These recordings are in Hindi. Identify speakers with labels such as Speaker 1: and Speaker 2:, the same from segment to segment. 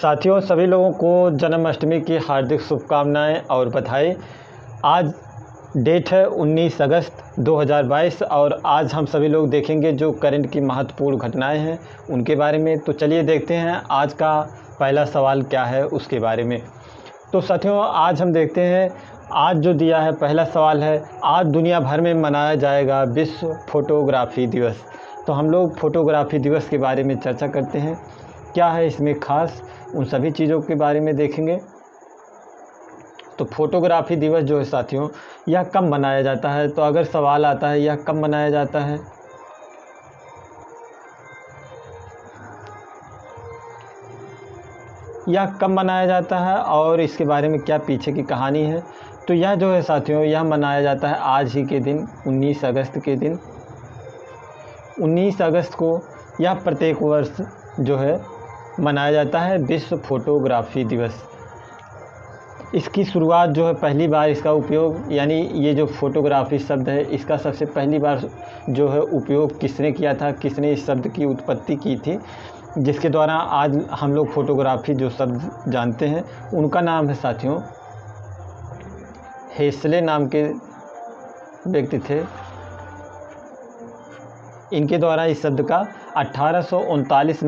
Speaker 1: साथियों, सभी लोगों को जन्माष्टमी की हार्दिक शुभकामनाएं और बधाई। आज डेट है 19 अगस्त 2022 और आज हम सभी लोग देखेंगे जो करंट की महत्वपूर्ण घटनाएं हैं उनके बारे में। तो चलिए देखते हैं आज का पहला सवाल क्या है उसके बारे में। तो साथियों, आज हम देखते हैं, आज जो दिया है पहला सवाल है, आज दुनिया भर में मनाया जाएगा विश्व फोटोग्राफी दिवस। तो हम लोग फोटोग्राफी दिवस के बारे में चर्चा करते हैं, क्या है इसमें खास, उन सभी चीज़ों के बारे में देखेंगे। तो फोटोग्राफी दिवस जो है साथियों, यह कब मनाया जाता है? तो अगर सवाल आता है यह कब मनाया जाता है, यह कब मनाया जाता है और इसके बारे में क्या पीछे की कहानी है। तो यह जो है साथियों, यह मनाया जाता है आज ही के दिन 19 अगस्त के दिन। 19 अगस्त को यह प्रत्येक वर्ष जो है मनाया जाता है विश्व फोटोग्राफी दिवस। इसकी शुरुआत जो है पहली बार इसका उपयोग, यानी ये जो फोटोग्राफी शब्द है इसका सबसे पहली बार जो है उपयोग किसने किया था, किसने इस शब्द की उत्पत्ति की थी, जिसके द्वारा आज हम लोग फोटोग्राफी जो शब्द जानते हैं उनका नाम है साथियों हेसले नाम के व्यक्ति थे। इनके द्वारा इस शब्द का 1839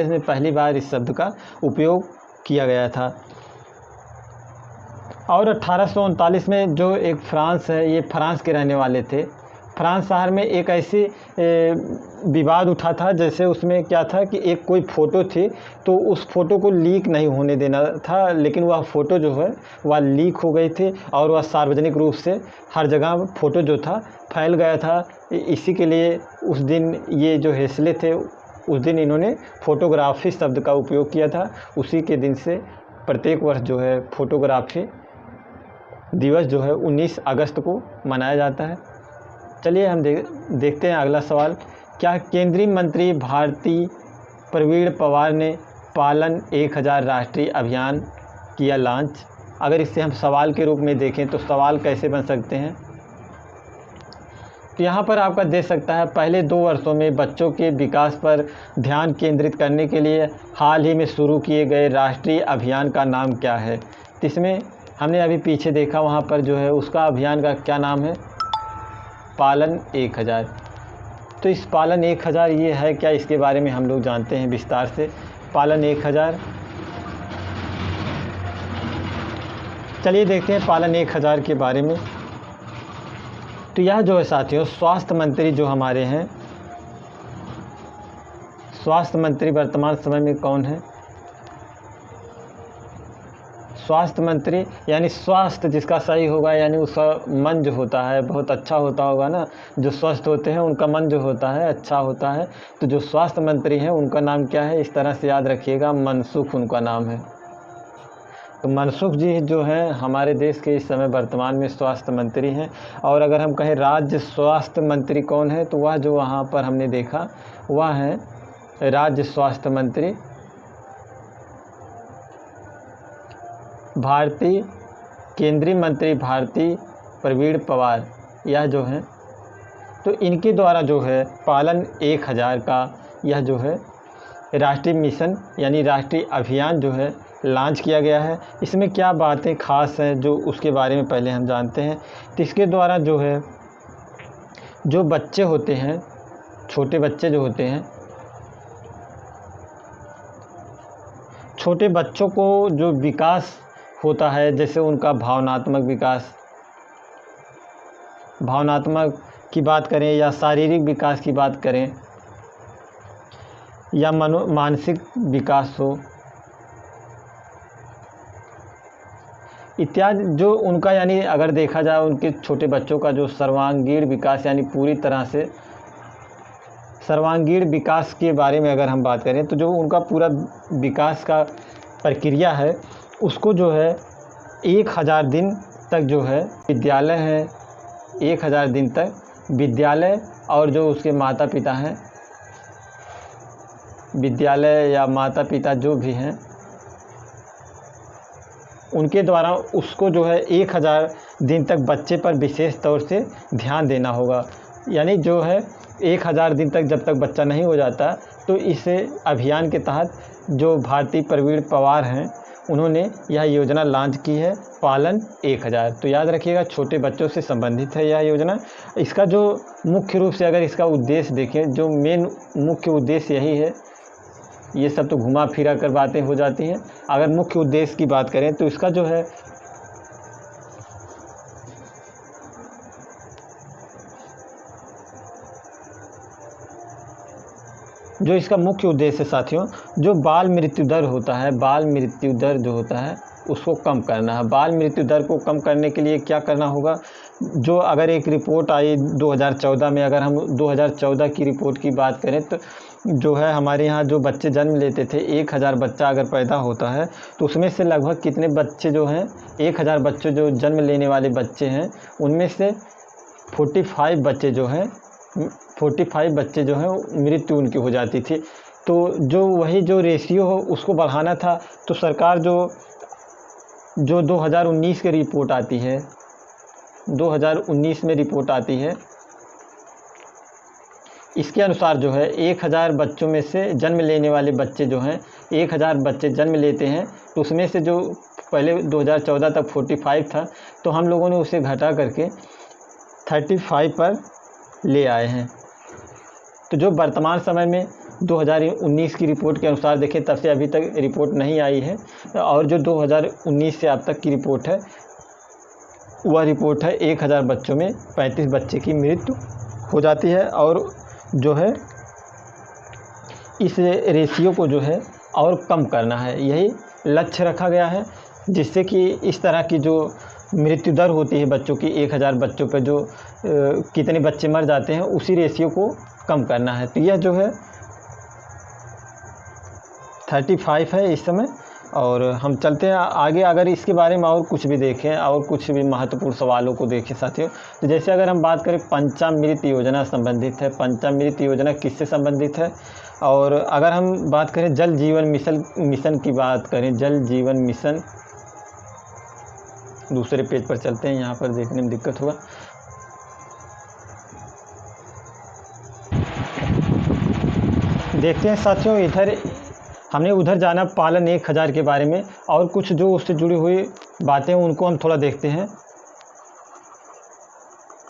Speaker 1: में पहली बार इस शब्द का उपयोग किया गया था। और 1839 में जो एक फ्रांस है, ये फ्रांस के रहने वाले थे। फ्रांस शहर में एक ऐसी विवाद उठा था, जैसे उसमें क्या था कि एक कोई फ़ोटो थी, तो उस फ़ोटो को लीक नहीं होने देना था, लेकिन वह फ़ोटो जो है वह लीक हो गई थी और वह सार्वजनिक रूप से हर जगह फ़ोटो जो था फैल गया था। इसी के लिए उस दिन ये जो हेसले थे, उस दिन इन्होंने फ़ोटोग्राफी शब्द का उपयोग किया था। उसी के दिन से प्रत्येक वर्ष जो है फोटोग्राफी दिवस जो है 19 अगस्त को मनाया जाता है। चलिए हम देखते हैं अगला सवाल। क्या केंद्रीय मंत्री भारती प्रवीण पवार ने पालन 1000 राष्ट्रीय अभियान किया लॉन्च? अगर इसे हम सवाल के रूप में देखें तो सवाल कैसे बन सकते हैं, तो यहाँ पर आपका दे सकता है, पहले 2 वर्षों में बच्चों के विकास पर ध्यान केंद्रित करने के लिए हाल ही में शुरू किए गए राष्ट्रीय अभियान का नाम क्या है? तो इसमें हमने अभी पीछे देखा, वहाँ पर जो है उसका अभियान का क्या नाम है, पालन 1000। तो इस पालन 1000 ये है क्या, इसके बारे में हम लोग जानते हैं विस्तार से। पालन 1000, चलिए देखते हैं पालन 1000 के बारे में। तो यह जो है साथियों, स्वास्थ्य मंत्री जो हमारे हैं, स्वास्थ्य मंत्री वर्तमान समय में कौन है? स्वास्थ्य मंत्री यानी स्वास्थ्य जिसका सही होगा, यानी उसका मन जो होता है बहुत अच्छा होता होगा ना, जो स्वस्थ होते हैं उनका मन जो होता है अच्छा होता है। तो जो स्वास्थ्य मंत्री हैं उनका नाम क्या है, इस तरह से याद रखिएगा, मनसुख उनका नाम है। तो मनसुख जी जो हैं हमारे देश के इस समय वर्तमान में स्वास्थ्य मंत्री हैं। और अगर हम कहें राज्य स्वास्थ्य मंत्री कौन है, तो वह जो वहाँ पर हमने देखा वह है राज्य स्वास्थ्य मंत्री केंद्रीय मंत्री भारती प्रवीण पवार, यह जो है, तो इनके द्वारा जो है पालन 1000 का यह जो है राष्ट्रीय मिशन यानी राष्ट्रीय अभियान जो है लॉन्च किया गया है। इसमें क्या बातें खास हैं जो उसके बारे में पहले हम जानते हैं। तो इसके द्वारा जो है, जो बच्चे होते हैं, छोटे बच्चे जो होते हैं, छोटे बच्चों को जो विकास होता है, जैसे उनका भावनात्मक विकास, भावनात्मक की बात करें या शारीरिक विकास की बात करें या मानसिक विकास हो इत्यादि, जो उनका यानी अगर देखा जाए उनके छोटे बच्चों का जो सर्वांगीण विकास, यानी पूरी तरह से सर्वांगीण विकास के बारे में अगर हम बात करें, तो जो उनका पूरा विकास का प्रक्रिया है उसको जो है 1000 दिन तक जो है विद्यालय है, 1000 दिन तक विद्यालय और जो उसके माता पिता हैं, विद्यालय या माता पिता जो भी हैं उनके द्वारा उसको जो है 1000 दिन तक बच्चे पर विशेष तौर से ध्यान देना होगा। यानी जो है 1000 दिन तक जब तक बच्चा नहीं हो जाता, तो इस अभियान के तहत जो भारती प्रवीण पवार हैं उन्होंने यह योजना लॉन्च की है, पालन 1000। तो याद रखिएगा, छोटे बच्चों से संबंधित है यह योजना। इसका जो मुख्य रूप से अगर इसका उद्देश्य देखें, जो मेन मुख्य उद्देश्य यही है। ये सब तो घुमा फिरा कर बातें हो जाती हैं। अगर मुख्य उद्देश्य की बात करें तो इसका जो है जो इसका मुख्य उद्देश्य है साथियों, जो बाल मृत्यु दर होता है, बाल मृत्यु दर जो होता है उसको कम करना है। बाल मृत्यु दर को कम करने के लिए क्या करना होगा, जो अगर एक रिपोर्ट आई 2014 में, अगर हम 2014 की रिपोर्ट की बात करें तो जो है हमारे यहाँ जो बच्चे जन्म लेते थे, 1000 बच्चा अगर पैदा होता है तो उसमें से लगभग कितने बच्चे जो हैं, 1000 बच्चे जो जन्म लेने वाले बच्चे हैं उनमें से 45 बच्चे जो हैं 45 बच्चे जो हैं मृत्यु उनकी हो जाती थी। तो जो वही जो रेशियो हो उसको बढ़ाना था। तो सरकार जो 2019 की रिपोर्ट आती है, 2019 में रिपोर्ट आती है, इसके अनुसार जो है 1000 बच्चों में से जन्म लेने वाले बच्चे जो हैं, 1000 बच्चे जन्म लेते हैं तो उसमें से जो पहले 2014 तक 45 था, तो हम लोगों ने उसे घटा करके 35 पर ले आए हैं। तो जो वर्तमान समय में 2019 की रिपोर्ट के अनुसार देखें, तब से अभी तक रिपोर्ट नहीं आई है, और जो 2019 से अब तक की रिपोर्ट है वह रिपोर्ट है 1000 बच्चों में 35 बच्चे की मृत्यु हो जाती है। और जो है इस रेशियो को जो है और कम करना है, यही लक्ष्य रखा गया है, जिससे कि इस तरह की जो मृत्यु दर होती है बच्चों की, 1000 बच्चों पर जो कितने बच्चे मर जाते हैं, उसी रेशियो को कम करना है। तो यह जो है 35 है इस समय। और हम चलते हैं आगे। अगर इसके बारे में और कुछ भी देखें और कुछ भी महत्वपूर्ण सवालों को देखें साथियों, तो जैसे अगर हम बात करें पंचामृत योजना संबंधित है, पंचामृत योजना किससे संबंधित है। और अगर हम बात करें जल जीवन मिशन की बात करें, जल जीवन मिशन, दूसरे पेज पर चलते हैं, यहाँ पर देखने में दिक्कत होगा। देखते हैं साथियों, इधर हमने उधर जाना पालन 1000 के बारे में, और कुछ जो उससे जुड़ी हुई बातें उनको हम थोड़ा देखते हैं।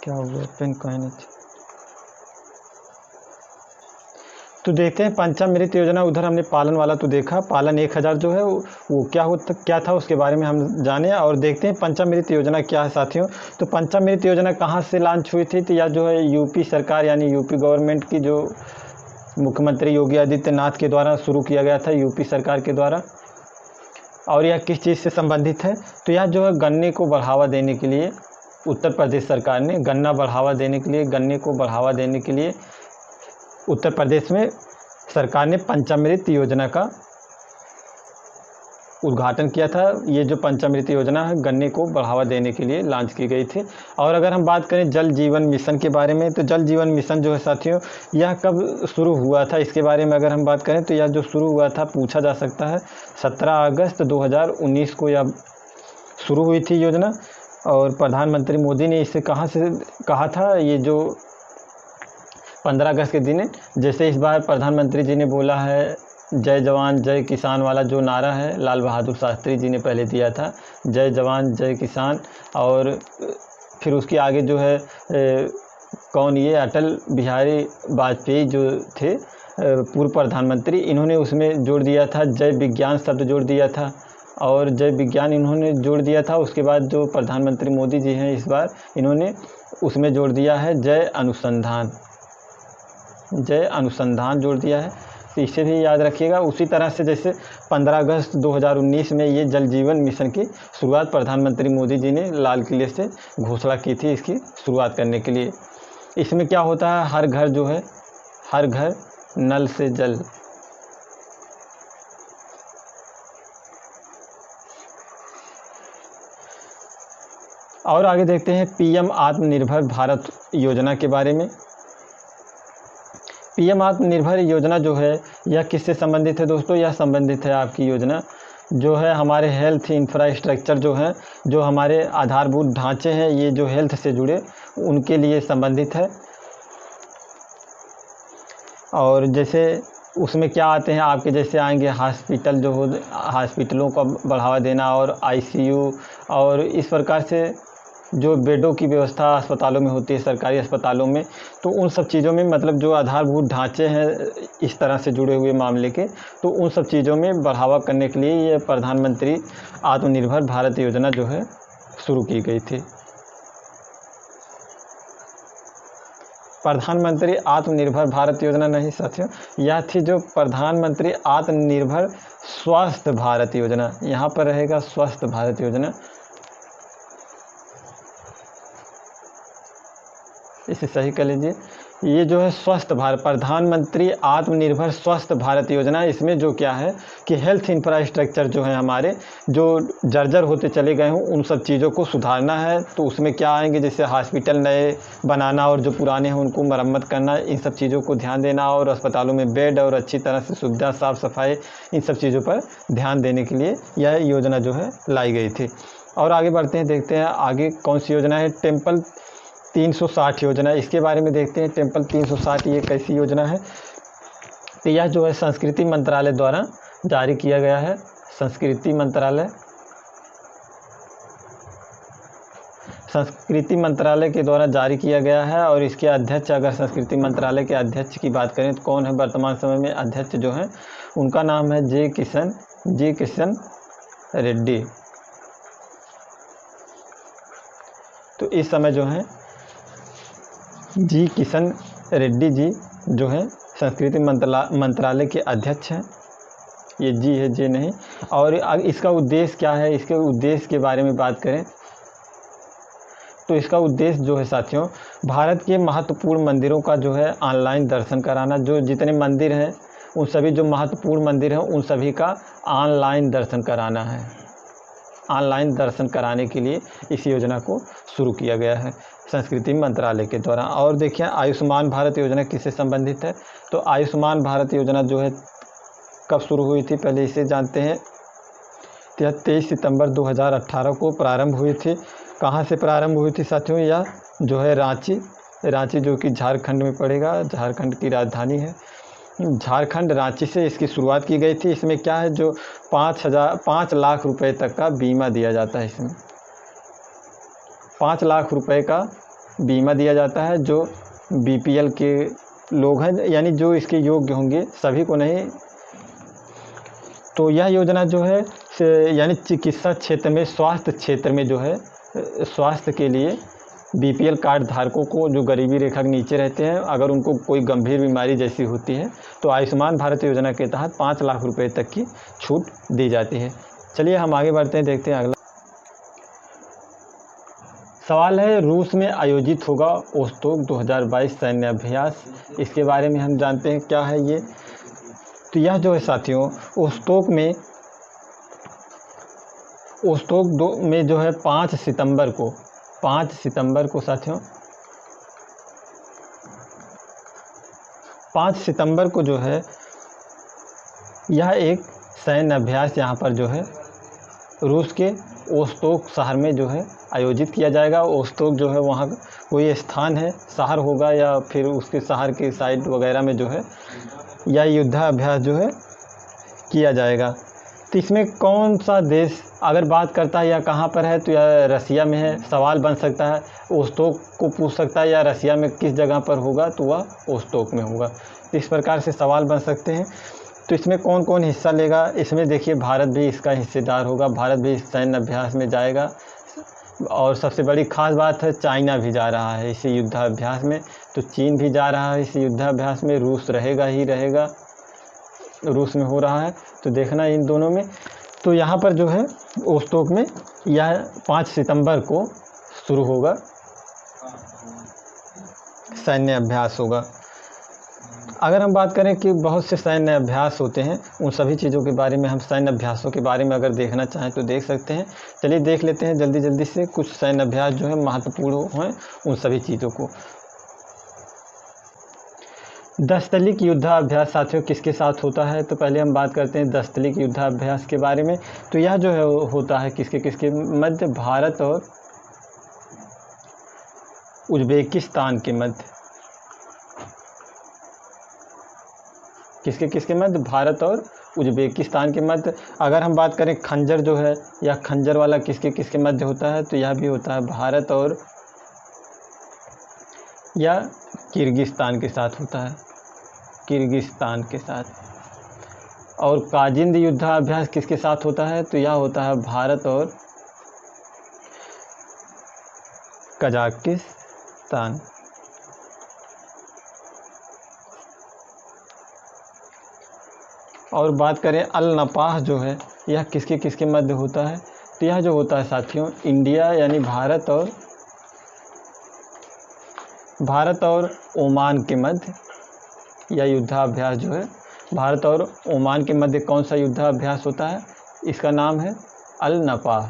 Speaker 1: क्या हुआ, पेन कहीं नहीं। तो देखते हैं पंचामृत योजना, उधर हमने पालन वाला तो देखा, पालन 1000 जो है वो क्या था उसके बारे में हम जाने, और देखते हैं पंचामृत योजना क्या है साथियों। तो पंचामृत योजना कहाँ से लॉन्च हुई थी, तो यह जो है यूपी सरकार यानी यूपी गवर्नमेंट की जो मुख्यमंत्री योगी आदित्यनाथ के द्वारा शुरू किया गया था, यूपी सरकार के द्वारा। और यह किस चीज़ से संबंधित है, तो यह जो है गन्ने को बढ़ावा देने के लिए उत्तर प्रदेश सरकार ने गन्ने को बढ़ावा देने के लिए उत्तर प्रदेश में सरकार ने पंचामृत योजना का उद्घाटन किया था। ये जो पंचामृत योजना है गन्ने को बढ़ावा देने के लिए लॉन्च की गई थी। और अगर हम बात करें जल जीवन मिशन के बारे में, तो जल जीवन मिशन जो है साथियों, यह कब शुरू हुआ था, इसके बारे में अगर हम बात करें तो यह जो शुरू हुआ था पूछा जा सकता है, 17 अगस्त 2019 को यह शुरू हुई थी योजना। और प्रधानमंत्री मोदी ने इसे कहा था, ये जो 15 अगस्त के दिन, जैसे इस बार प्रधानमंत्री जी ने बोला है जय जवान जय किसान वाला जो नारा है, लाल बहादुर शास्त्री जी ने पहले दिया था, जय जवान जय किसान। और फिर उसके आगे जो है कौन, ये अटल बिहारी वाजपेयी जो थे पूर्व प्रधानमंत्री, इन्होंने उसमें जोड़ दिया था जय विज्ञान शब्द जोड़ दिया था, और जय विज्ञान इन्होंने जोड़ दिया था। उसके बाद जो प्रधानमंत्री मोदी जी हैं इस बार, इन्होंने उसमें जोड़ दिया है जय अनुसंधान जोड़ दिया है। तो इसे भी याद रखिएगा। उसी तरह से जैसे 15 अगस्त 2019 में ये जल जीवन मिशन की शुरुआत प्रधानमंत्री मोदी जी ने लाल किले से घोषणा की थी इसकी शुरुआत करने के लिए। इसमें क्या होता है, हर घर जो है, हर घर नल से जल। और आगे देखते हैं पीएम आत्मनिर्भर भारत योजना के बारे में। पीएम आत्मनिर्भर योजना जो है यह किससे संबंधित है दोस्तों, यह संबंधित है आपकी योजना जो है हमारे हेल्थ इंफ्रास्ट्रक्चर जो है, जो हमारे आधारभूत ढांचे हैं, ये जो हेल्थ से जुड़े उनके लिए संबंधित है। और जैसे उसमें क्या आते हैं आपके, जैसे आएंगे हॉस्पिटल जो हो, हॉस्पिटलों को बढ़ावा देना और आईसीयू, और इस प्रकार से जो बेडों की व्यवस्था अस्पतालों में होती है, सरकारी अस्पतालों में, तो उन सब चीज़ों में मतलब जो आधारभूत ढांचे हैं इस तरह से जुड़े हुए मामले के, तो उन सब चीज़ों में बढ़ावा करने के लिए ये प्रधानमंत्री आत्मनिर्भर भारत योजना जो है शुरू की गई थी। प्रधानमंत्री आत्मनिर्भर भारत योजना नहीं साथियों, यह थी जो प्रधानमंत्री आत्मनिर्भर स्वस्थ भारत योजना, यहाँ पर रहेगा स्वस्थ भारत योजना। इसे सही कर लीजिए। ये जो है स्वस्थ भारत, प्रधानमंत्री आत्मनिर्भर स्वस्थ भारत योजना, इसमें जो क्या है कि हेल्थ इंफ्रास्ट्रक्चर जो है हमारे, जो जर्जर होते चले गए हों, उन सब चीज़ों को सुधारना है। तो उसमें क्या आएंगे, जैसे हॉस्पिटल नए बनाना और जो पुराने हैं उनको मरम्मत करना, इन सब चीज़ों को ध्यान देना, और अस्पतालों में बेड और अच्छी तरह से सुविधा, साफ़ सफाई, इन सब चीज़ों पर ध्यान देने के लिए यह योजना जो है लाई गई थी। और आगे बढ़ते हैं, देखते हैं आगे कौन सी योजना है। टेम्पल 360 योजना, इसके बारे में देखते हैं। टेम्पल 360 ये कैसी योजना है, तो यह जो है संस्कृति मंत्रालय द्वारा जारी किया गया है। संस्कृति मंत्रालय के द्वारा जारी किया गया है। और इसके अध्यक्ष, अगर संस्कृति मंत्रालय के अध्यक्ष की बात करें तो कौन है वर्तमान समय में अध्यक्ष जो है, उनका नाम है जे किशन रेड्डी। तो इस समय जो है जी किशन रेड्डी जी जो है संस्कृति मंत्रालय के अध्यक्ष हैं। ये जी है, जे नहीं। और इसका उद्देश्य क्या है, इसके उद्देश्य के बारे में बात करें तो इसका उद्देश्य जो है साथियों, भारत के महत्वपूर्ण मंदिरों का जो है ऑनलाइन दर्शन कराना। जो जितने मंदिर हैं, उन सभी जो महत्वपूर्ण मंदिर हैं, उन सभी का ऑनलाइन दर्शन कराना है। ऑनलाइन दर्शन कराने के लिए इस योजना को शुरू किया गया है संस्कृति मंत्रालय के द्वारा। और देखिए आयुष्मान भारत योजना किससे संबंधित है, तो आयुष्मान भारत योजना जो है कब शुरू हुई थी, पहले इसे जानते हैं। यह 23 सितंबर 2018 को प्रारंभ हुई थी। कहाँ से प्रारंभ हुई थी साथियों, यह जो है रांची जो कि झारखंड में पड़ेगा, झारखंड की राजधानी है। झारखंड रांची से इसकी शुरुआत की गई थी। इसमें क्या है, जो 5 लाख रुपए तक का बीमा दिया जाता है। इसमें 5 लाख रुपए का बीमा दिया जाता है। जो बीपीएल के लोग हैं, यानी जो इसके योग्य होंगे, सभी को नहीं। तो यह योजना जो है यानी चिकित्सा क्षेत्र में, स्वास्थ्य क्षेत्र में जो है, स्वास्थ्य के लिए बीपीएल कार्ड धारकों को, जो गरीबी रेखा के नीचे रहते हैं, अगर उनको कोई गंभीर बीमारी जैसी होती है तो आयुष्मान भारत योजना के तहत 5 लाख रुपए तक की छूट दी जाती है। चलिए हम आगे बढ़ते हैं, देखते हैं अगला सवाल है। रूस में आयोजित होगा ओस्तोक 2022 सैन्य अभ्यास, इसके बारे में हम जानते हैं क्या है ये। तो यह जो है साथियों, ओस्तोक में जो है 5 सितंबर को साथियों 5 सितंबर को जो है यह एक सैन्य अभ्यास यहाँ पर जो है रूस के ओस्तोक शहर में जो है आयोजित किया जाएगा। ओस्तोक जो है वहाँ कोई स्थान है, शहर होगा या फिर उसके शहर के साइड वगैरह में जो है यह युद्धाभ्यास जो है किया जाएगा। तो इसमें कौन सा देश अगर बात करता है या कहाँ पर है, तो यह रसिया में है। सवाल बन सकता है, ओस्तोक को पूछ सकता है या रसिया में किस जगह पर होगा, तो वह ओस्तोक में होगा। तो इस प्रकार से सवाल बन सकते हैं। तो इसमें कौन कौन हिस्सा लेगा, इसमें देखिए भारत भी इसका हिस्सेदार होगा। भारत भी इस सैन्य अभ्यास में जाएगा। और सबसे बड़ी खास बात है, चाइना भी जा रहा है इसी युद्धाभ्यास में। तो चीन भी जा रहा है इस युद्धाभ्यास में, रूस रहेगा, रूस में हो रहा है। तो देखना इन दोनों में। तो यहाँ पर जो है ओस्तोक में यह 5 सितंबर को शुरू होगा, सैन्य अभ्यास होगा। अगर हम बात करें कि बहुत से सैन्य अभ्यास होते हैं, उन सभी चीज़ों के बारे में, हम सैन्य अभ्यासों के बारे में अगर देखना चाहें तो देख सकते हैं। चलिए देख लेते हैं जल्दी से कुछ सैन्य अभ्यास जो है महत्वपूर्ण हैं, उन सभी चीज़ों को। 10 तलिक युद्धाभ्यास साथियों किसके साथ होता है, तो पहले हम बात करते हैं 10 तलिक युद्धाभ्यास के बारे में। तो यह जो है होता है किसके मध्य, भारत और उज्बेकिस्तान के मध्य। किसके किसके मध्य? भारत और उज्बेकिस्तान के मध्य। अगर हम बात करें खंजर जो है, या खंजर वाला किसके किसके मध्य होता है? तो यह भी होता है भारत और या किर्गिस्तान के साथ होता है, किर्गिस्तान के साथ। और काजिंद युद्धाभ्यास किसके साथ होता है? तो यह होता है भारत और कजाकिस्तान। और बात करें अल नपाह जो है, यह किसके किसके मध्य होता है? तो यह जो होता है साथियों, इंडिया यानी भारत और ओमान के मध्य यह युद्धाभ्यास जो है, भारत और ओमान के मध्य कौन सा युद्धाभ्यास होता है? इसका नाम है अल नपाह।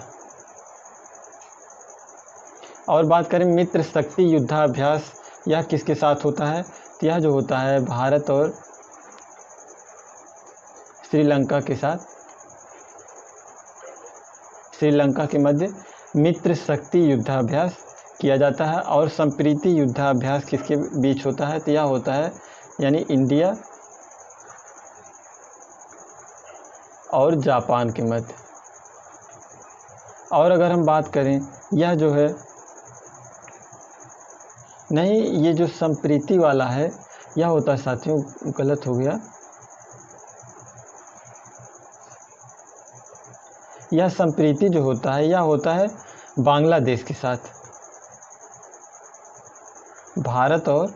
Speaker 1: और बात करें मित्र शक्ति युद्धाभ्यास, यह किसके साथ होता है? तो यह जो होता है भारत और श्रीलंका के साथ, श्रीलंका के मध्य मित्र शक्ति युद्धाभ्यास किया जाता है। और संप्रीति युद्धाभ्यास किसके बीच होता है? तो यह होता है यानी इंडिया और जापान के मध्य। और अगर हम बात करें, यह जो है नहीं, ये जो संप्रीति वाला है यह होता है साथियों, गलत हो गया, यह संप्रीति जो होता है यह होता है बांग्लादेश के साथ, भारत और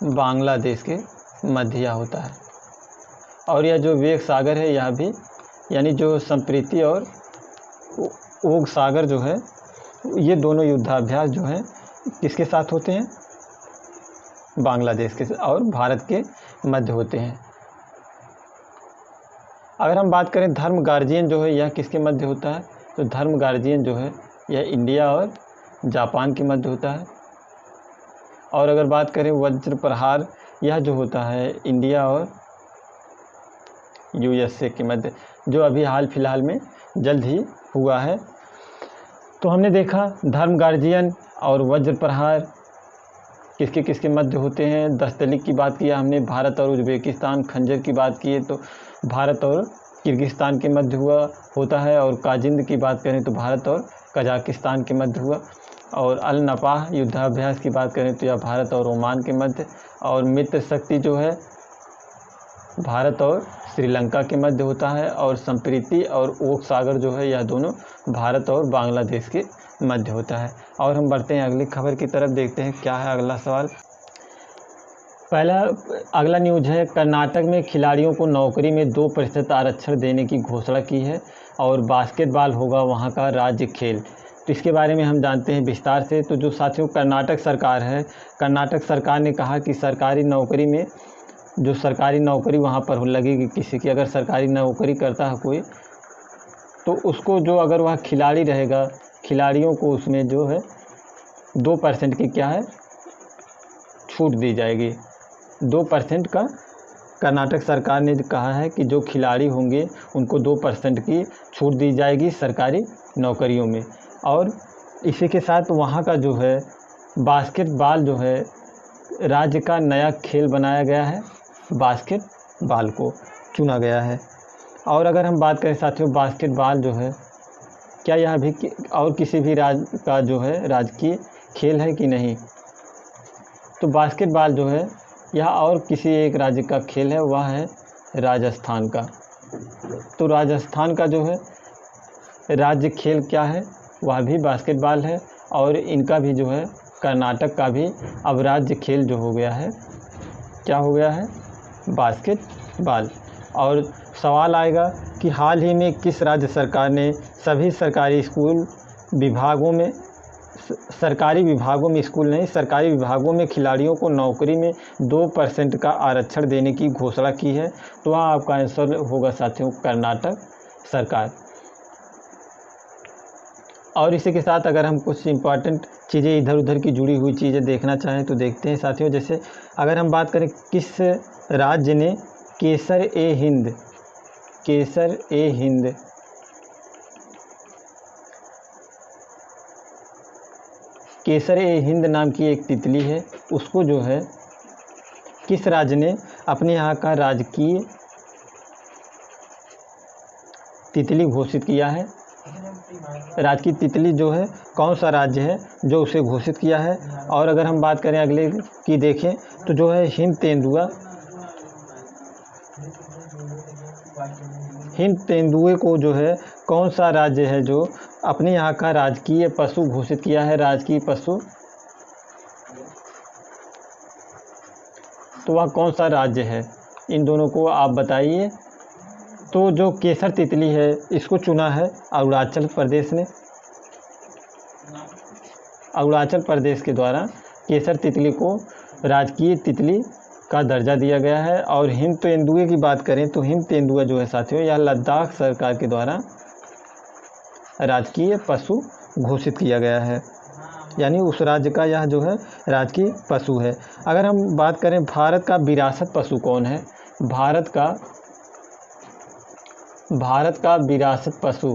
Speaker 1: बांग्लादेश के मध्य यह होता है। और यह जो वेग सागर है यह भी, यानी जो संप्रीति और ओग सागर जो है, ये दोनों युद्धाभ्यास जो हैं किसके साथ होते हैं? बांग्लादेश के और भारत के मध्य होते हैं। अगर हम बात करें धर्म गार्जियन जो है, यह किसके मध्य होता है? तो धर्म गार्जियन जो है यह इंडिया और जापान के मध्य होता है। और अगर बात करें वज्र प्रहार, यह जो होता है इंडिया और यूएसए के मध्य, जो अभी हाल फिलहाल में जल्द ही हुआ है। तो हमने देखा धर्म गार्जियन और वज्र प्रहार किसके किसके मध्य होते हैं। दस्तलिक की बात किया हमने, भारत और उज्बेकिस्तान। खंजर की बात की तो भारत और किर्गिस्तान के मध्य होता है। और काजिंद की बात करें तो भारत और कजाकिस्तान के मध्य हुआ। और अल नपाह युद्धाभ्यास की बात करें तो यह भारत और ओमान के मध्य। और मित्र शक्ति जो है भारत और श्रीलंका के मध्य होता है। और संप्रीति और ओक सागर जो है यह दोनों भारत और बांग्लादेश के मध्य होता है। और हम बढ़ते हैं अगली खबर की तरफ, देखते हैं क्या है अगला सवाल। अगला न्यूज है, कर्नाटक में खिलाड़ियों को नौकरी में 2% आरक्षण देने की घोषणा की है और बास्केटबॉल होगा वहां का राज्य खेल। तो इसके बारे में हम जानते हैं विस्तार से। तो जो साथियों कर्नाटक सरकार है, कर्नाटक सरकार ने कहा कि सरकारी नौकरी में, जो सरकारी नौकरी वहाँ पर लगेगी किसी की, अगर सरकारी नौकरी करता है कोई, तो उसको जो अगर वह खिलाड़ी रहेगा, खिलाड़ियों को उसमें जो है 2% की क्या है छूट दी जाएगी। 2% का कर्नाटक सरकार ने कहा है कि जो खिलाड़ी होंगे उनको 2% की छूट दी जाएगी सरकारी नौकरियों में। और इसी के साथ वहाँ का जो है बास्केटबॉल जो है राज्य का नया खेल बनाया गया है, बास्केटबॉल को चुना गया है। और अगर हम बात करें साथियों बास्केटबॉल जो है, क्या यह भी और किसी भी राज्य का जो है राजकीय खेल है कि नहीं? तो बास्केटबॉल जो है यह और किसी एक राज्य का खेल है, वह है राजस्थान का। तो राजस्थान का जो है राज्य खेल क्या है? वह भी बास्केटबॉल है। और इनका भी जो है कर्नाटक का भी अब राज्य खेल जो हो गया है, क्या हो गया है? बास्केटबॉल। और सवाल आएगा कि हाल ही में किस राज्य सरकार ने सभी सरकारी स्कूल विभागों में, सरकारी विभागों में, स्कूल नहीं, सरकारी विभागों में खिलाड़ियों को नौकरी में 2% का आरक्षण देने की घोषणा की है? तो वहाँ आपका आंसर होगा साथियों कर्नाटक सरकार। और इसी के साथ अगर हम कुछ इम्पॉर्टेंट चीज़ें इधर उधर की जुड़ी हुई चीज़ें देखना चाहें तो देखते हैं साथियों। जैसे अगर हम बात करें किस राज्य ने केसर ए हिंद, केसर ए हिंद केसर ए हिंद नाम की एक तितली है, उसको जो है किस राज्य ने अपने यहाँ का राजकीय तितली घोषित किया है। राजकीय तितली जो है कौन सा राज्य है जो उसे घोषित किया है। और अगर हम बात करें अगले की देखें तो जो है हिंद तेंदुए को जो है कौन सा राज्य है जो अपने यहाँ का राजकीय पशु घोषित किया है, राजकीय पशु, तो वह कौन सा राज्य है, इन दोनों को आप बताइए। तो जो केसर तितली है इसको चुना है अरुणाचल प्रदेश ने। अरुणाचल प्रदेश के द्वारा केसर तितली को राजकीय तितली का दर्जा दिया गया है। और हिंद तेंदुए की बात करें तो हिंद तेंदुआ जो है साथियों यह लद्दाख सरकार के द्वारा राजकीय पशु घोषित किया गया है, यानी उस राज्य का यह जो है राजकीय पशु है। अगर हम बात करें भारत का विरासत पशु कौन है, भारत का विरासत पशु,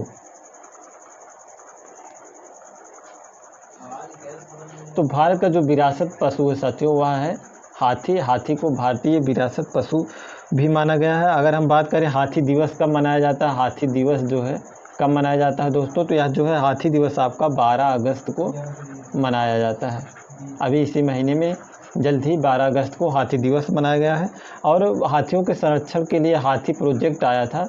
Speaker 1: तो भारत का जो विरासत पशु है साथियों वह है हाथी। हाथी को भारतीय विरासत पशु भी माना गया है। अगर हम बात करें हाथी दिवस कब मनाया जाता है, हाथी दिवस जो है कब मनाया जाता है दोस्तों, तो यह जो है हाथी दिवस आपका 12 अगस्त को मनाया जाता है। अभी इसी महीने में जल्द ही 12 अगस्त को हाथी दिवस मनाया गया है। और हाथियों के संरक्षण के लिए हाथी प्रोजेक्ट आया था।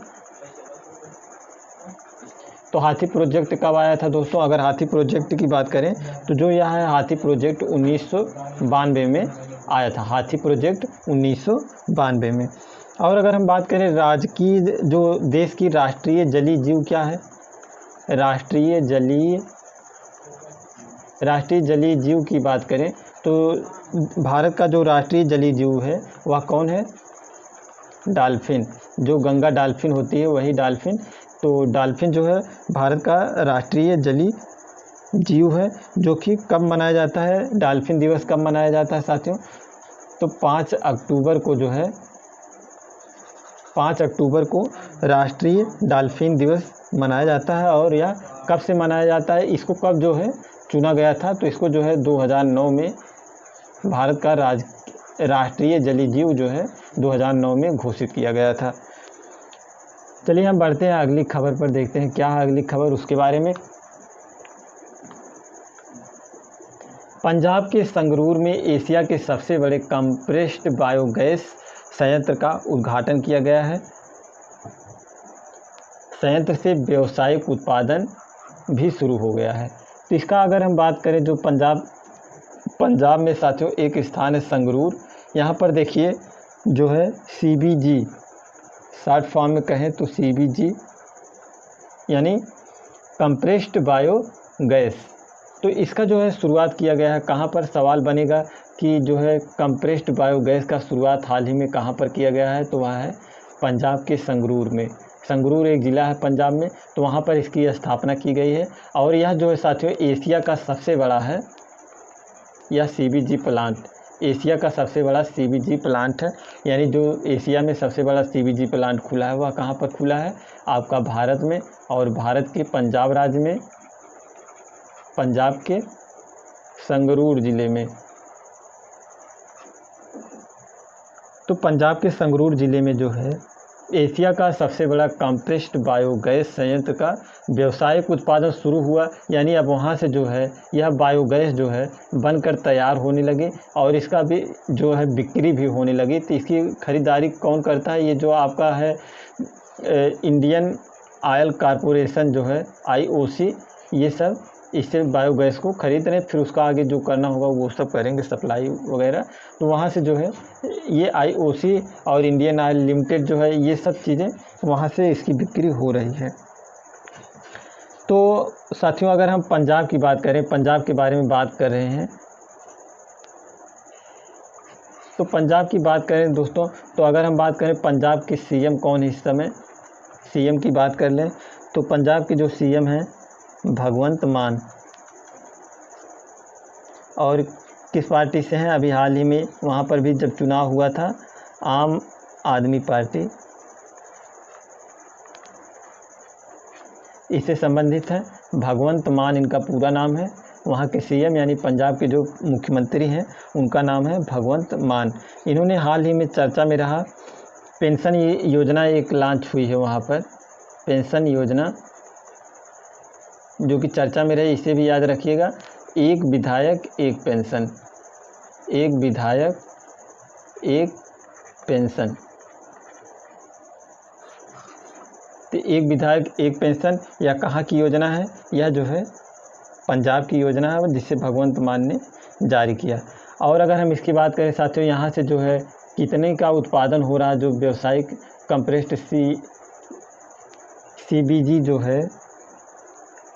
Speaker 1: तो हाथी प्रोजेक्ट कब आया था दोस्तों, अगर हाथी प्रोजेक्ट की बात करें तो जो यह है हाथी प्रोजेक्ट 1992 में आया था, हाथी प्रोजेक्ट 1992 में। और अगर हम बात करें राजकीय जो देश की राष्ट्रीय जलीय जीव क्या है, राष्ट्रीय जलीय जीव की बात करें तो भारत का जो राष्ट्रीय जलीय जीव है वह कौन है, डॉल्फिन। जो गंगा डॉल्फिन होती है वही डॉल्फिन। तो डॉल्फिन जो है भारत का राष्ट्रीय जलीय जीव है, जो कि कब मनाया जाता है, डॉल्फिन दिवस कब मनाया जाता है साथियों, तो 5 अक्टूबर को जो है 5 अक्टूबर को राष्ट्रीय डॉल्फिन दिवस मनाया जाता है। और यह कब से मनाया जाता है, इसको कब जो है चुना गया था, तो इसको जो है 2009 में भारत का राष्ट्रीय जलीय जीव जो है 2009 में घोषित किया गया था। चलिए हम बढ़ते हैं अगली खबर पर, देखते हैं क्या है अगली खबर उसके बारे में। पंजाब के संगरूर में एशिया के सबसे बड़े कंप्रेस्ड बायोगैस संयंत्र का उद्घाटन किया गया है। संयंत्र से व्यावसायिक उत्पादन भी शुरू हो गया है। तो इसका अगर हम बात करें जो पंजाब में साथियों एक स्थान है संगरूर, यहाँ पर देखिए जो है CBG, शॉर्ट फॉर्म में कहें तो CBG यानी कंप्रेस्ड बायोगैस, तो इसका जो है शुरुआत किया गया है। कहाँ पर, सवाल बनेगा कि जो है कंप्रेस्ड बायोगैस का शुरुआत हाल ही में कहाँ पर किया गया है, तो वह है पंजाब के संगरूर में। संगरूर एक ज़िला है पंजाब में, तो वहाँ पर इसकी स्थापना की गई है। और यह जो है साथियों एशिया का सबसे बड़ा है यह CBG प्लांट, एशिया का सबसे बड़ा CBG प्लांट है। यानी जो एशिया में सबसे बड़ा CBG प्लांट खुला है वह कहाँ पर खुला है, आपका भारत में, और भारत के पंजाब राज्य में, पंजाब के संगरूर ज़िले में। तो पंजाब के संगरूर ज़िले में जो है एशिया का सबसे बड़ा कंप्रेस्ड बायोगैस संयंत्र का व्यावसायिक उत्पादन शुरू हुआ। यानी अब वहाँ से जो है यह बायोगैस जो है बनकर तैयार होने लगे और इसका भी जो है बिक्री भी होने लगी। तो इसकी ख़रीदारी कौन करता है, ये जो आपका है इंडियन ऑयल कॉरपोरेशन जो है IOC, ये सब इससे बायोगैस को खरीद रहे हैं। फिर उसका आगे जो करना होगा वो सब करेंगे, सप्लाई वगैरह। तो वहाँ से जो है ये IOC और इंडियन ऑयल लिमिटेड जो है ये सब चीज़ें वहाँ से इसकी बिक्री हो रही है। तो साथियों अगर हम पंजाब की बात करें, पंजाब के बारे में बात कर रहे हैं, तो पंजाब की बात करें दोस्तों, तो अगर हम बात करें पंजाब के CM कौन है इस समय, CM की बात कर लें तो पंजाब के जो CM हैं भगवंत मान, और किस पार्टी से हैं, अभी हाल ही में वहाँ पर भी जब चुनाव हुआ था आम आदमी पार्टी इससे संबंधित है। भगवंत मान इनका पूरा नाम है। वहाँ के सीएम यानी पंजाब के जो मुख्यमंत्री हैं उनका नाम है भगवंत मान। इन्होंने हाल ही में चर्चा में रहा पेंशन योजना एक लॉन्च हुई है वहाँ पर, पेंशन योजना जो कि चर्चा में रही, इसे भी याद रखिएगा। एक विधायक एक पेंशन, एक विधायक एक पेंशन। तो एक विधायक एक पेंशन यह कहाँ की योजना है? यह जो है पंजाब की योजना है जिसे भगवंत मान ने जारी किया। और अगर हम इसकी बात करें साथियों, यहाँ से जो है कितने का उत्पादन हो रहा है, जो व्यावसायिक कंप्रेस्ड CBG जो है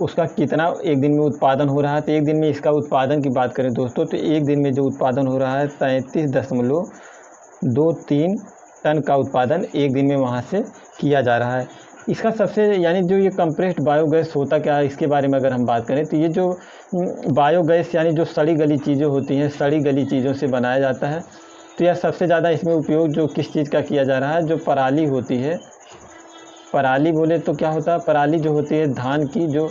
Speaker 1: उसका कितना एक दिन में उत्पादन हो रहा है। तो एक दिन में इसका उत्पादन की बात करें दोस्तों, तो एक दिन में जो उत्पादन हो रहा है 33.23 टन का उत्पादन एक दिन में वहाँ से किया जा रहा है। इसका सबसे यानी जो ये कंप्रेस्ड बायोगैस होता क्या है, इसके बारे में अगर हम बात करें तो ये जो बायोगैस यानी जो सड़ी गली चीज़ें होती हैं, सड़ी गली चीज़ों से बनाया जाता है। तो यह सबसे ज़्यादा इसमें उपयोग जो किस चीज़ का किया जा रहा है, जो पराली होती है, पराली बोले तो क्या होता है, पराली जो होती है धान की जो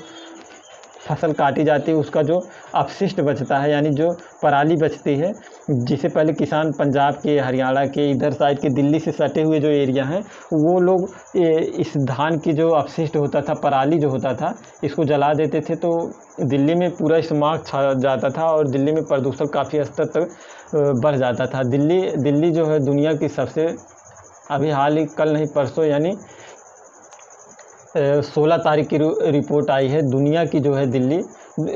Speaker 1: फसल काटी जाती है उसका जो अपशिष्ट बचता है, यानी जो पराली बचती है, जिसे पहले किसान पंजाब के, हरियाणा के, इधर साइड के दिल्ली से सटे हुए जो एरिया हैं वो लोग इस धान की जो अपशिष्ट होता था, पराली जो होता था, इसको जला देते थे। तो दिल्ली में पूरा स्मॉग छा जाता था और दिल्ली में प्रदूषण काफ़ी स्तर तक बढ़ जाता था। दिल्ली जो है दुनिया की सबसे, अभी हाल ही कल नहीं परसों यानी 16 तारीख की रिपोर्ट आई है, दुनिया की जो है दिल्ली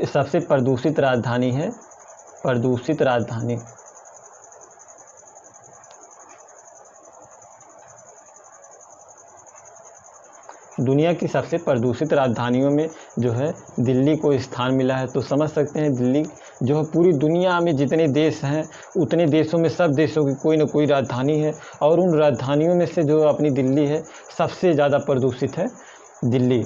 Speaker 1: सबसे प्रदूषित राजधानी है, प्रदूषित राजधानी। दुनिया की सबसे प्रदूषित राजधानियों में जो है दिल्ली को स्थान मिला है। तो समझ सकते हैं दिल्ली जो है पूरी दुनिया में जितने देश हैं उतने देशों में, सब देशों की कोई ना कोई राजधानी है, और उन राजधानियों में से जो अपनी दिल्ली है सबसे ज़्यादा प्रदूषित है दिल्ली।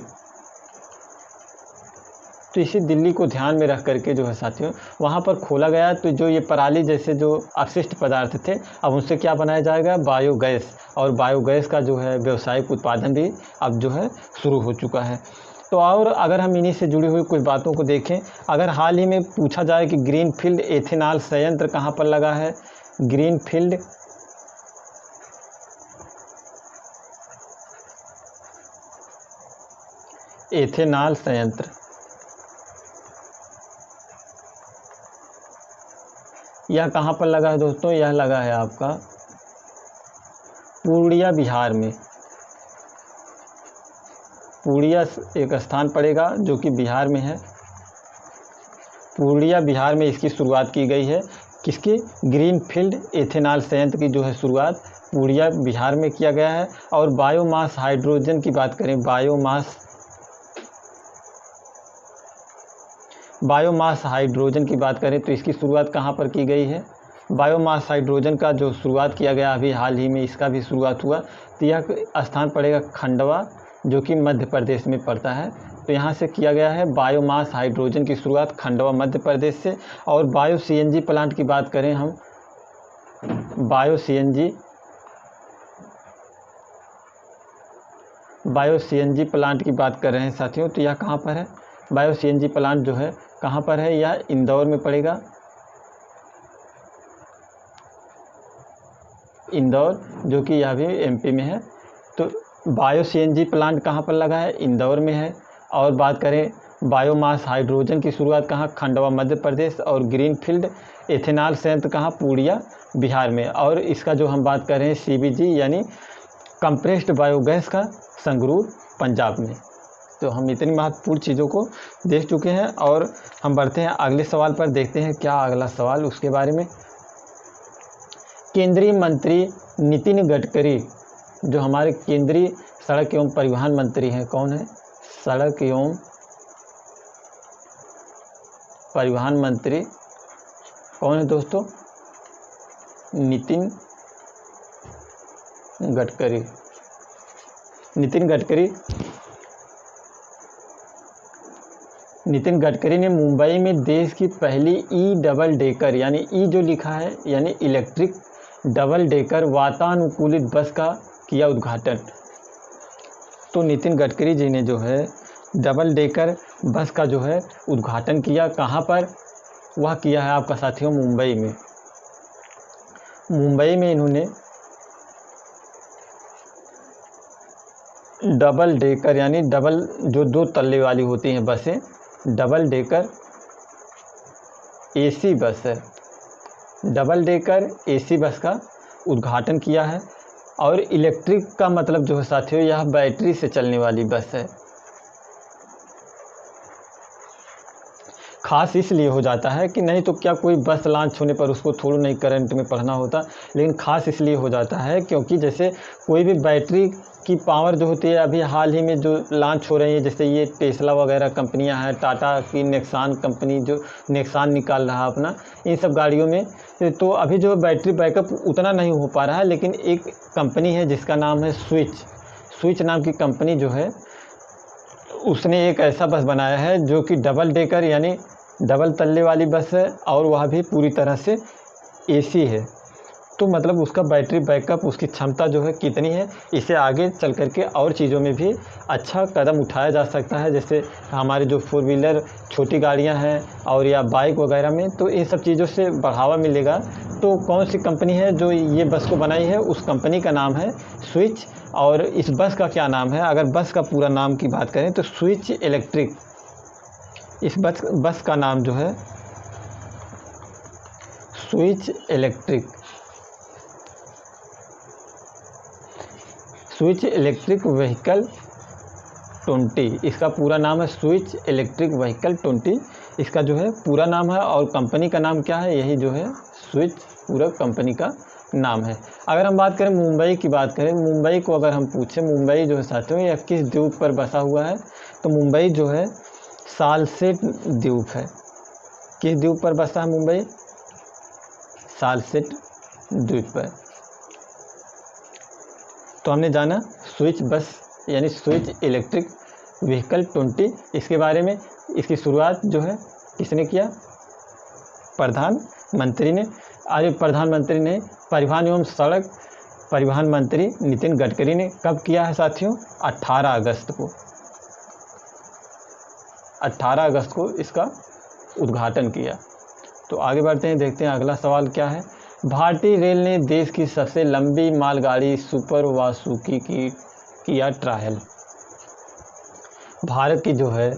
Speaker 1: तो इसी दिल्ली को ध्यान में रख करके जो है साथियों वहाँ पर खोला गया। तो जो ये पराली जैसे जो अपशिष्ट पदार्थ थे, अब उनसे क्या बनाया जाएगा, बायोगैस। और बायोगैस का जो है व्यावसायिक उत्पादन भी अब जो है शुरू हो चुका है। तो और अगर हम इन्हीं से जुड़ी हुई कुछ बातों को देखें, अगर हाल ही में पूछा जाए कि ग्रीनफील्ड एथेनॉल संयंत्र कहाँ पर लगा है, ग्रीनफील्ड एथेनॉल संयंत्र, यह कहाँ पर लगा है दोस्तों, यह लगा है आपका पूर्णिया बिहार में। पूर्णिया एक स्थान पड़ेगा जो कि बिहार में है, पूर्णिया बिहार में इसकी शुरुआत की गई है। किसकी, ग्रीनफील्ड एथेनॉल संयंत्र की जो है शुरुआत पूर्णिया बिहार में किया गया है। और बायोमास हाइड्रोजन की बात करें, बायोमास हाइड्रोजन की बात करें तो इसकी शुरुआत कहाँ पर की गई है, बायोमास हाइड्रोजन का जो शुरुआत किया गया अभी हाल ही में इसका भी शुरुआत हुआ। तो यह स्थान पड़ेगा खंडवा जो कि मध्य प्रदेश में पड़ता है। तो यहाँ से किया गया है बायोमास हाइड्रोजन की शुरुआत खंडवा मध्य प्रदेश से। और बायो CNG प्लांट की बात करें हम, बायो CNG प्लांट की बात कर रहे हैं साथियों, तो यह कहाँ पर है, बायो CNG प्लांट जो है कहाँ पर है, यह इंदौर में पड़ेगा, इंदौर जो कि यह भी MP में है। तो बायो CNG प्लांट कहाँ पर लगा है, इंदौर में है। और बात करें बायोमास हाइड्रोजन की शुरुआत कहाँ, खंडवा मध्य प्रदेश। और ग्रीनफील्ड एथेनॉल संयंत्र कहाँ, पूर्णिया बिहार में। और इसका जो हम बात कर रहे हैं CBG यानी कंप्रेस्ड बायोगैस का संगरूर पंजाब में। तो हम इतनी महत्वपूर्ण चीज़ों को देख चुके हैं और हम बढ़ते हैं अगले सवाल पर, देखते हैं क्या अगला सवाल उसके बारे में। केंद्रीय मंत्री नितिन गडकरी, जो हमारे केंद्रीय सड़क एवं परिवहन मंत्री हैं, कौन है, सड़क एवं परिवहन मंत्री कौन है दोस्तों, नितिन गडकरी। नितिन गडकरी ने मुंबई में देश की पहली डबल डेकर यानी जो लिखा है यानी इलेक्ट्रिक डबल डेकर वातानुकूलित बस का किया उद्घाटन। तो नितिन गडकरी जी ने जो है डबल डेकर बस का जो है उद्घाटन किया। कहाँ पर? वह किया है आपका साथियों मुंबई में। मुंबई में इन्होंने डबल डेकर यानी डबल जो 2 तल्ले वाली होती हैं बसें, डबल डेकर एसी बस है, डबल डेकर एसी बस का उद्घाटन किया है। और इलेक्ट्रिक का मतलब जो है साथियों यह बैटरी से चलने वाली बस है। खास इसलिए हो जाता है कि नहीं तो क्या कोई बस लॉन्च होने पर उसको थोड़ा नहीं करंट में पढ़ना होता, लेकिन ख़ास इसलिए हो जाता है क्योंकि जैसे कोई भी बैटरी की पावर जो होती है, अभी हाल ही में जो लॉन्च हो रही है, जैसे ये टेस्ला वगैरह कंपनियां हैं, टाटा की नेक्सान कंपनी जो नेक्सान निकाल रहा है अपना, इन सब गाड़ियों में तो अभी जो बैटरी बैकअप उतना नहीं हो पा रहा है। लेकिन एक कंपनी है जिसका नाम है स्विच नाम की कंपनी जो है, उसने एक ऐसा बस बनाया है जो कि डबल डेकर यानी डबल तल्ले वाली बस है और वह भी पूरी तरह से एसी है। तो मतलब उसका बैटरी बैकअप, उसकी क्षमता जो है कितनी है, इसे आगे चल कर के और चीज़ों में भी अच्छा कदम उठाया जा सकता है। जैसे हमारे जो 4 व्हीलर छोटी गाड़ियां हैं और या बाइक वगैरह में, तो इन सब चीज़ों से बढ़ावा मिलेगा। तो कौन सी कंपनी है जो ये बस को बनाई है? उस कंपनी का नाम है स्विच। और इस बस का क्या नाम है? अगर बस का पूरा नाम की बात करें तो स्विच इलेक्ट्रिक। इस बस का नाम जो है स्विच इलेक्ट्रिक व्हीकल 20, इसका पूरा नाम है स्विच इलेक्ट्रिक व्हीकल 20, इसका जो है पूरा नाम है। और कंपनी का नाम क्या है? यही जो है स्विच पूरा कंपनी का नाम है। अगर हम बात करें मुंबई की बात करें, मुंबई को अगर हम पूछें, मुंबई जो है साथियों यह किस द्वीप पर बसा हुआ है? तो मुंबई जो है सालसेट द्वीप है। किस द्वीप पर बसा है मुंबई? सालसेट द्वीप पर। तो हमने जाना स्विच बस यानी स्विच इलेक्ट्रिक व्हीकल 20, इसके बारे में। इसकी शुरुआत जो है किसने किया? प्रधानमंत्री ने। अरे प्रधानमंत्री ने, परिवहन एवं सड़क परिवहन मंत्री नितिन गडकरी ने कब किया है साथियों? 18 अगस्त को। 18 अगस्त को इसका उद्घाटन किया। तो आगे बढ़ते हैं, देखते हैं अगला सवाल क्या है। भारतीय रेल ने देश की सबसे लंबी मालगाड़ी सुपर वासुकी की किया ट्रायल। भारत की जो है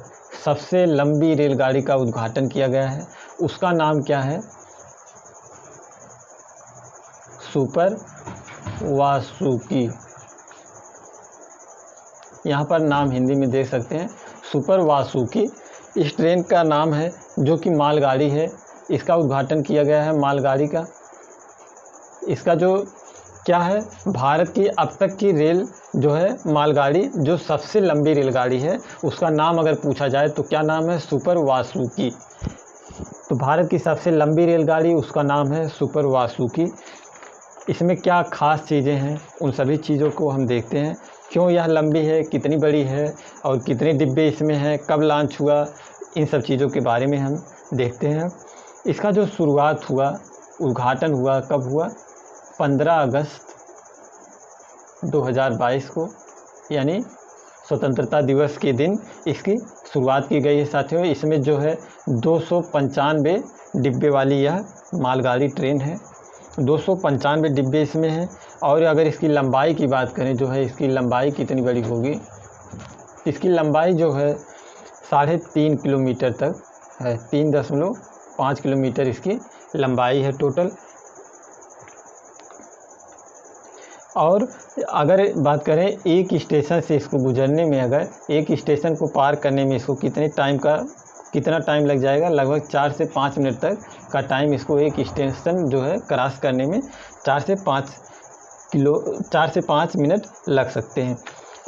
Speaker 1: सबसे लंबी रेलगाड़ी का उद्घाटन किया गया है, उसका नाम क्या है? सुपर वासुकी। यहाँ पर नाम हिंदी में देख सकते हैं, सुपर वासुकी इस ट्रेन का नाम है जो कि मालगाड़ी है। इसका उद्घाटन किया गया है मालगाड़ी का। इसका जो क्या है, भारत की अब तक की रेल जो है मालगाड़ी जो सबसे लंबी रेलगाड़ी है, उसका नाम अगर पूछा जाए तो क्या नाम है? सुपर वासुकी। तो भारत की सबसे लंबी रेलगाड़ी, उसका नाम है सुपर वासुकी। इसमें क्या खास चीज़ें हैं, उन सभी चीज़ों को हम देखते हैं। क्यों यह लंबी है, कितनी बड़ी है और कितने डिब्बे इसमें हैं, कब लॉन्च हुआ, इन सब चीज़ों के बारे में हम देखते हैं। इसका जो शुरुआत हुआ, उद्घाटन हुआ, कब हुआ? 15 अगस्त 2022 को, यानी स्वतंत्रता दिवस के दिन इसकी शुरुआत की गई है साथियों। इसमें जो है 295 डिब्बे वाली यह मालगाड़ी ट्रेन है। 295 डिब्बे इसमें हैं। और अगर इसकी लंबाई की बात करें, जो है इसकी लंबाई कितनी बड़ी होगी? इसकी लंबाई जो है 3.5 किलोमीटर तक है। 3.5 किलोमीटर इसकी लंबाई है टोटल। और अगर बात करें एक स्टेशन से इसको गुजरने में, अगर एक स्टेशन को पार करने में इसको कितना टाइम लग जाएगा? लगभग 4 से 5 मिनट तक का टाइम इसको एक स्टेशन जो है क्रॉस करने में 4 से 5 मिनट लग सकते हैं।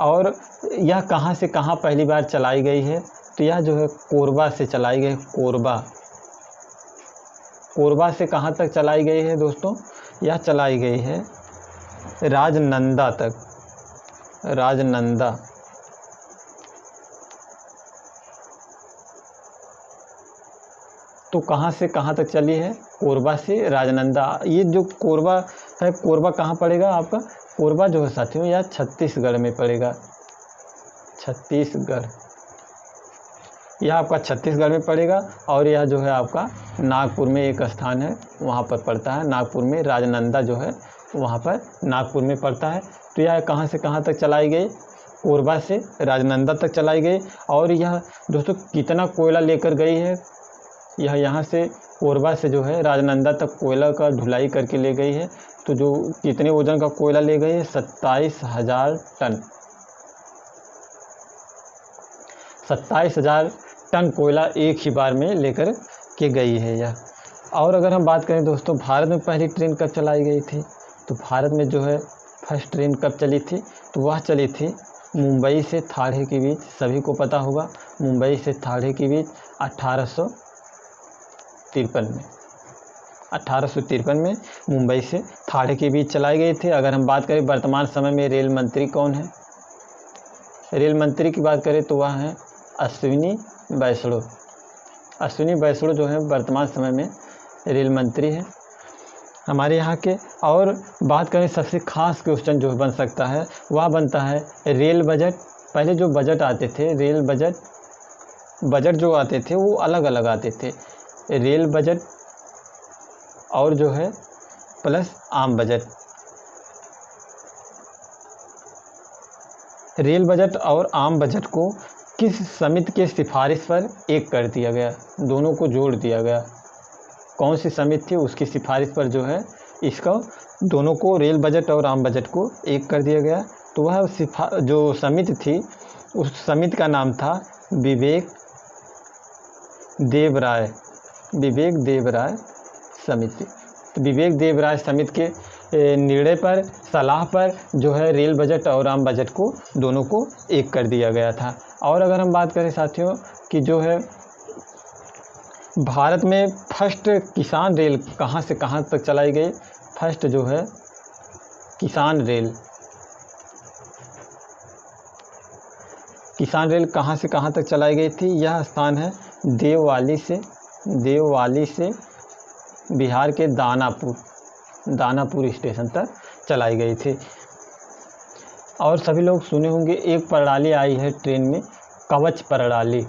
Speaker 1: और यह कहाँ से कहाँ पहली बार चलाई गई है? तो यह जो है कोरबा से चलाई गई। कोरबा से कहाँ तक चलाई गई है दोस्तों? यह चलाई गई है राजनंदा तक। राजनंदा। तो कहाँ से कहाँ तक चली है? कोरबा से राजनंदा। ये जो कोरबा है, कोरबा कहाँ पड़ेगा आपका? कोरबा जो है साथियों यह छत्तीसगढ़ में पड़ेगा। छत्तीसगढ़। यह आपका छत्तीसगढ़ में पड़ेगा और यह जो है आपका नागपुर में एक स्थान है, वहाँ पर पड़ता है। नागपुर में राजनंदा जो है वहाँ पर नागपुर में पड़ता है। तो यह कहाँ से कहाँ तक चलाई गई, कोरबा से राजनंदा तक चलाई गई। और यह दोस्तों कितना कोयला लेकर गई है, यह यहाँ से कोरबा से जो है राजनंदा तक कोयला का ढुलाई करके ले गई है। तो जो कितने वजन का कोयला ले गई है, 27,000 टन। 27,000 टन कोयला एक ही बार में लेकर के गई है यह। और अगर हम बात करें दोस्तों भारत में पहली ट्रेन कब चलाई गई थी, तो भारत में जो है फर्स्ट ट्रेन कब चली थी, तो वह चली थी मुंबई से थाड़े के बीच। सभी को पता होगा, मुंबई से थाड़े के बीच 1853 में मुंबई से थाड़े के बीच चलाई गई थी। अगर हम बात करें वर्तमान समय में रेल मंत्री कौन है, रेल मंत्री की बात करें तो वह हैं अश्विनी वैष्णव। अश्विनी वैष्णव जो है वर्तमान समय में रेल मंत्री है हमारे यहाँ के। और बात करें सबसे खास क्वेश्चन जो बन सकता है वह बनता है रेल बजट। पहले जो बजट आते थे, रेल बजट जो आते थे वो अलग अलग आते थे, रेल बजट और जो है प्लस आम बजट। रेल बजट और आम बजट को किस समिति के सिफारिश पर एक कर दिया गया, दोनों को जोड़ दिया गया। कौन सी समिति थी, उसकी सिफारिश पर जो है इसका दोनों को, रेल बजट और आम बजट को एक कर दिया गया। तो वह जो समिति थी उस समिति का नाम था विवेक देवराय समिति। तो विवेक देवराय समिति के निर्णय पर, सलाह पर जो है रेल बजट और आम बजट को दोनों को एक कर दिया गया था। और अगर हम बात करें साथियों कि जो है भारत में फर्स्ट किसान रेल कहाँ से कहाँ तक चलाई गई, फर्स्ट जो है किसान रेल कहाँ से कहाँ तक चलाई गई थी, यह स्थान है देववाली से बिहार के दानापुर स्टेशन तक चलाई गई थी। और सभी लोग सुने होंगे एक प्रणाली आई है ट्रेन में, कवच प्रणाली।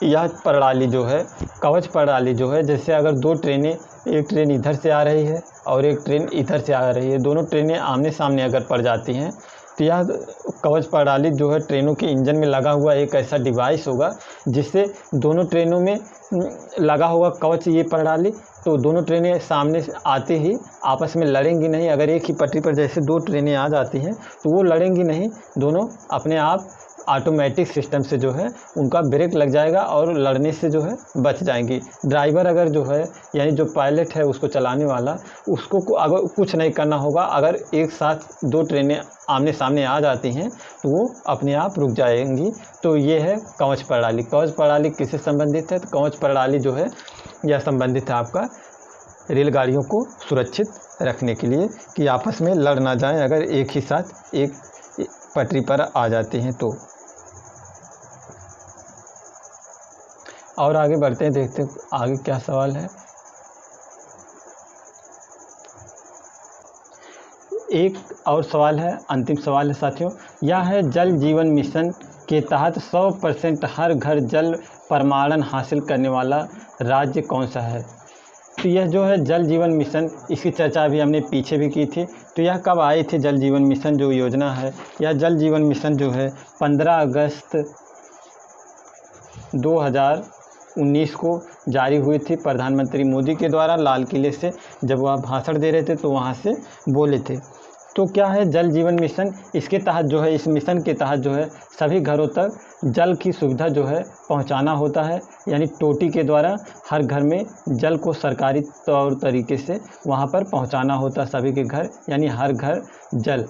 Speaker 1: यह प्रणाली जो है कवच प्रणाली जो है, जैसे अगर दो ट्रेनें, एक ट्रेन इधर से आ रही है और एक ट्रेन इधर से आ रही है, दोनों ट्रेनें आमने सामने अगर पड़ जाती हैं तो यह कवच प्रणाली जो है ट्रेनों के इंजन में लगा हुआ एक ऐसा डिवाइस होगा जिससे दोनों ट्रेनों में लगा होगा कवच ये प्रणाली। तो दोनों ट्रेनें सामने से आते ही आपस में लड़ेंगी नहीं। अगर एक ही पटरी पर जैसे दो ट्रेनें आ जाती हैं तो वो लड़ेंगी नहीं, दोनों अपने आप ऑटोमेटिक सिस्टम से जो है उनका ब्रेक लग जाएगा और लड़ने से जो है बच जाएंगी। ड्राइवर अगर जो है यानी जो पायलट है उसको चलाने वाला, उसको अगर कुछ नहीं करना होगा। अगर एक साथ दो ट्रेनें आमने सामने आ जाती हैं तो वो अपने आप रुक जाएंगी। तो ये है कवच प्रणाली। कवच प्रणाली किससे संबंधित है, तो कवच प्रणाली जो है यह संबंधित है आपका रेलगाड़ियों को सुरक्षित रखने के लिए कि आपस में लड़ ना जाएं अगर एक ही साथ एक पटरी पर आ जाते हैं तो। और आगे बढ़ते हैं, देखते हैं आगे क्या सवाल है। एक और सवाल है, अंतिम सवाल है साथियों, यह है जल जीवन मिशन के तहत 100% हर घर जल प्रमाणन हासिल करने वाला राज्य कौन सा है। तो यह जो है जल जीवन मिशन, इसकी चर्चा भी हमने पीछे भी की थी। तो यह कब आई थी जल जीवन मिशन जो योजना है, यह जल जीवन मिशन जो है 15 अगस्त 2019 को जारी हुई थी प्रधानमंत्री मोदी के द्वारा। लाल किले से जब वह भाषण दे रहे थे तो वहाँ से बोले थे। तो क्या है जल जीवन मिशन, इसके तहत जो है, इस मिशन के तहत जो है सभी घरों तक जल की सुविधा जो है पहुंचाना होता है। यानी टोटी के द्वारा हर घर में जल को सरकारी तौर तरीके से वहां पर पहुंचाना होता है सभी के घर, यानी हर घर जल।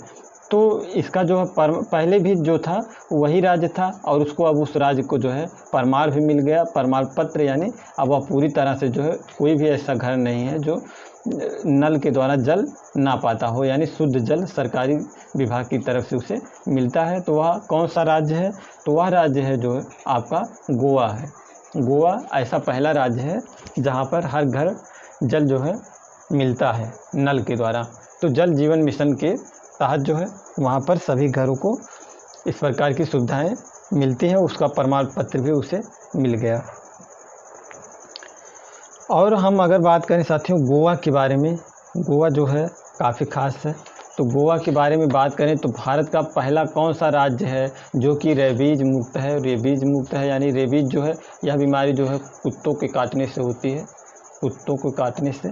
Speaker 1: तो इसका जो है पहले भी जो था वही राज्य था और उसको अब उस राज्य को जो है प्रमाण भी मिल गया, प्रमाण पत्र। यानी अब वह पूरी तरह से जो है कोई भी ऐसा घर नहीं है जो नल के द्वारा जल ना पाता हो, यानी शुद्ध जल सरकारी विभाग की तरफ से उसे मिलता है। तो वह कौन सा राज्य है, तो वह राज्य है जो आपका गोवा है। गोवा ऐसा पहला राज्य है जहाँ पर हर घर जल जो है मिलता है नल के द्वारा। तो जल जीवन मिशन के तहत जो है वहाँ पर सभी घरों को इस प्रकार की सुविधाएं मिलती हैं, उसका प्रमाण पत्र भी उसे मिल गया। और हम अगर बात करें साथियों गोवा के बारे में, गोवा जो है काफ़ी ख़ास है। तो गोवा के बारे में बात करें तो भारत का पहला कौन सा राज्य है जो कि रेबीज मुक्त है? रेबीज मुक्त है यानी रेबीज जो है यह बीमारी जो है कुत्तों के काटने से होती है, कुत्तों को काटने से।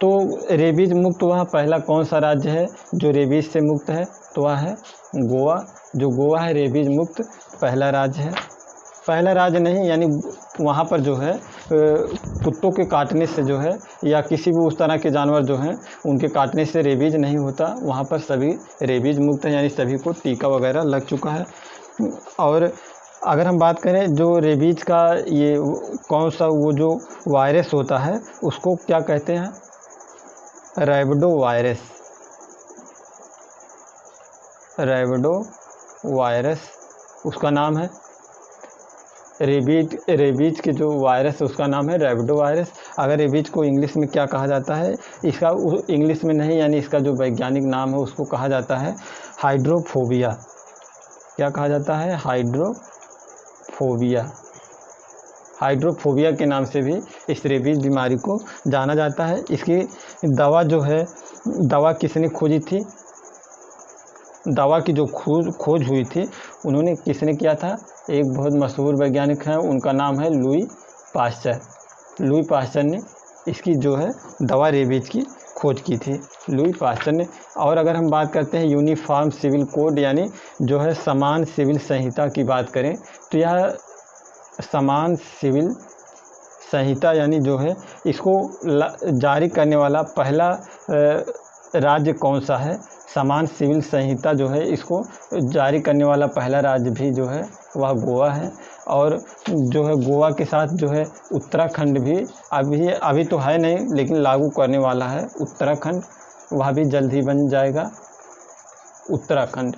Speaker 1: तो रेबीज मुक्त वह पहला कौन सा राज्य है जो रेबीज से मुक्त है? तो वह है गोवा। जो गोवा है रेबीज मुक्त पहला राज्य है। पहला राज्य नहीं यानी वहाँ पर जो है कुत्तों के काटने से जो है या किसी भी उस तरह के जानवर जो हैं उनके काटने से रेबीज नहीं होता, वहाँ पर सभी रेबीज मुक्त है यानी सभी को टीका वगैरह लग चुका है। और अगर हम बात करें जो रेबीज का ये कौन सा वो जो वायरस होता है उसको क्या कहते हैं? रैबिडो वायरस। रैबिडो वायरस उसका नाम है। रेबीज के जो वायरस है उसका नाम है रैबिडो वायरस। अगर रेबीज को इंग्लिश में क्या कहा जाता है? इसका इंग्लिश में नहीं यानी इसका जो वैज्ञानिक नाम है उसको कहा जाता है हाइड्रोफोबिया। क्या कहा जाता है? हाइड्रोफोबिया। हाइड्रोफोबिया के नाम से भी इस रेबीज बीमारी को जाना जाता है। इसकी दवा जो है, दवा किसने खोजी थी? दवा की जो खोज हुई थी उन्होंने किसने किया था? एक बहुत मशहूर वैज्ञानिक हैं, उनका नाम है लुई पाश्चर। लुई पाश्चर ने इसकी जो है दवा रेबीज की खोज की थी, लुई पाश्चर ने। और अगर हम बात करते हैं यूनिफॉर्म सिविल कोड यानी जो है समान सिविल संहिता की बात करें तो यह समान सिविल संहिता यानी जो है इसको जारी करने वाला पहला राज्य कौन सा है? समान सिविल संहिता जो है इसको जारी करने वाला पहला राज्य भी जो है वह गोवा है। और जो है गोवा के साथ जो है उत्तराखंड भी अभी तो है नहीं लेकिन लागू करने वाला है उत्तराखंड, वह भी जल्द ही बन जाएगा उत्तराखंड।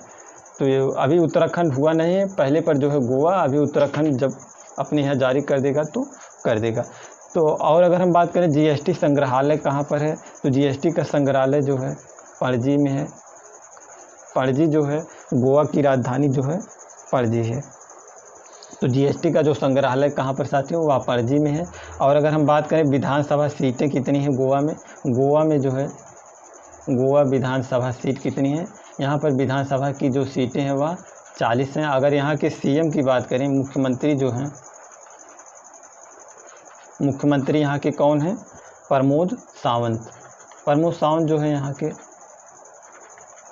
Speaker 1: तो ये अभी उत्तराखंड हुआ नहीं है पहले पर जो है गोवा, अभी उत्तराखंड जब अपने यहाँ जारी कर देगा तो कर देगा। तो और अगर हम बात करें जीएसटी संग्रहालय कहाँ पर है? तो जीएसटी का संग्रहालय जो है पणजी में है। पणजी जो है गोवा की राजधानी जो है पणजी है। तो जीएसटी का जो संग्रहालय कहाँ पर साथियों? वह पणजी में है। और अगर हम बात करें विधानसभा सीटें कितनी हैं गोवा में? गोवा में जो है गोवा विधानसभा सीट कितनी है? यहाँ पर विधानसभा की जो सीटें हैं वह 40 हैं। अगर यहाँ के सीएम की बात करें, मुख्यमंत्री जो हैं, मुख्यमंत्री यहाँ के कौन हैं? प्रमोद सावंत। प्रमोद सावंत जो है यहाँ के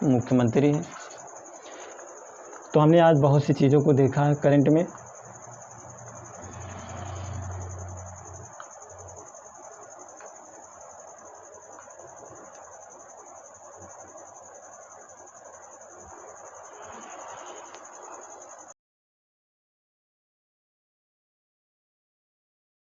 Speaker 1: मुख्यमंत्री हैं। तो हमने आज बहुत सी चीज़ों को देखा है करंट में।